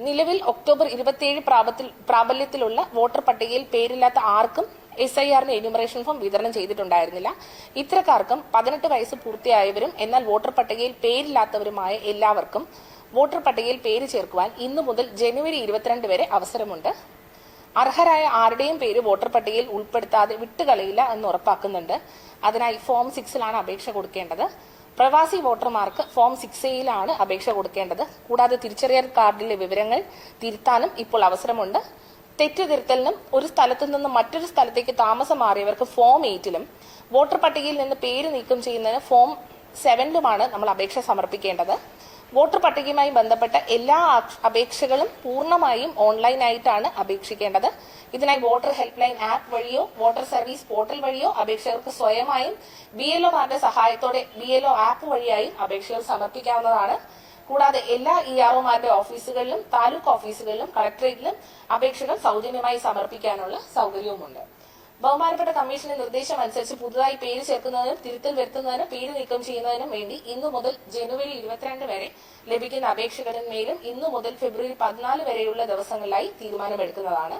നിലവിൽ October 27 പ്രാബല്യത്തിലുള്ള voter പട്ടികയിൽ പേരില്ലാത്ത ആർക്കും SIR എന്യൂമറേഷൻ ഫോം വിതരണം ചെയ്തിട്ടുണ്ടായിരുന്നില്ല. ഇത്തരക്കാർക്കും 18 വയസ്സ് പൂർത്തിയായവരും എന്നാൽ വോട്ടർ പട്ടികയിൽ പേരില്ലാത്തവരുമായ എല്ലാവർക്കും വോട്ടർ പട്ടികയിൽ പേര് ചേർക്കുവാൻ ഇന്നു മുതൽ ജനുവരി 22 വരെ അവസരമുണ്ട്. അർഹരായ ആരുടെയും പേര് വോട്ടർ പട്ടികയിൽ ഉൾപ്പെടുത്താതെ വിട്ടുകളയില്ല എന്ന് ഉറപ്പാക്കുന്നുണ്ട്. അതിനായി ഫോം 6 അപേക്ഷ കൊടുക്കേണ്ടത്. പ്രവാസി വോട്ടർമാർക്ക് ഫോം 6A അപേക്ഷ കൊടുക്കേണ്ടത്. കൂടാതെ തിരിച്ചറിയൽ കാർഡിലെ വിവരങ്ങൾ തിരുത്താനും ഇപ്പോൾ അവസരമുണ്ട്. തെറ്റുതിരുത്തലിനും ഒരു സ്ഥലത്തു നിന്ന് മറ്റൊരു സ്ഥലത്തേക്ക് താമസം മാറിയവർക്ക് ഫോം 8 വോട്ടർ പട്ടികയിൽ നിന്ന് പേര് നീക്കം ചെയ്യുന്നതിന് ഫോം 7 നമ്മൾ അപേക്ഷ സമർപ്പിക്കേണ്ടത്. വോട്ടർ പട്ടികയുമായി ബന്ധപ്പെട്ട എല്ലാ അപേക്ഷകളും പൂർണ്ണമായും ഓൺലൈനായിട്ടാണ് അപേക്ഷിക്കേണ്ടത്. ഇതിനായി വോട്ടർ ഹെൽപ്പ് ലൈൻ ആപ്പ് വഴിയോ വോട്ടർ സർവീസ് പോർട്ടൽ വഴിയോ അപേക്ഷകർക്ക് സ്വയമായും BLOമാരുടെ സഹായത്തോടെ BLO ആപ്പ് വഴിയായും അപേക്ഷകൾ സമർപ്പിക്കാവുന്നതാണ്. കൂടാതെ എല്ലാ EROമാരുടെ ഓഫീസുകളിലും താലൂക്ക് ഓഫീസുകളിലും കളക്ടറേറ്റിലും അപേക്ഷകൾ സൗജന്യമായി സമർപ്പിക്കാനുള്ള സൗകര്യവുമുണ്ട്. ബഹുമാനപ്പെട്ട കമ്മീഷന്റെ നിർദ്ദേശം അനുസരിച്ച് പുതുതായി പേര് ചേർക്കുന്നതിനും തിരുത്തൽ വരുത്തുന്നതിനും പേര് നീക്കം ചെയ്യുന്നതിനും വേണ്ടി ഇന്നു മുതൽ ജനുവരി 22 വരെ ലഭിക്കുന്ന അപേക്ഷകളിന്മേലും ഇന്നു മുതൽ ഫെബ്രുവരി 14 വരെയുള്ള ദിവസങ്ങളിലായി തീരുമാനമെടുക്കുന്നതാണ്.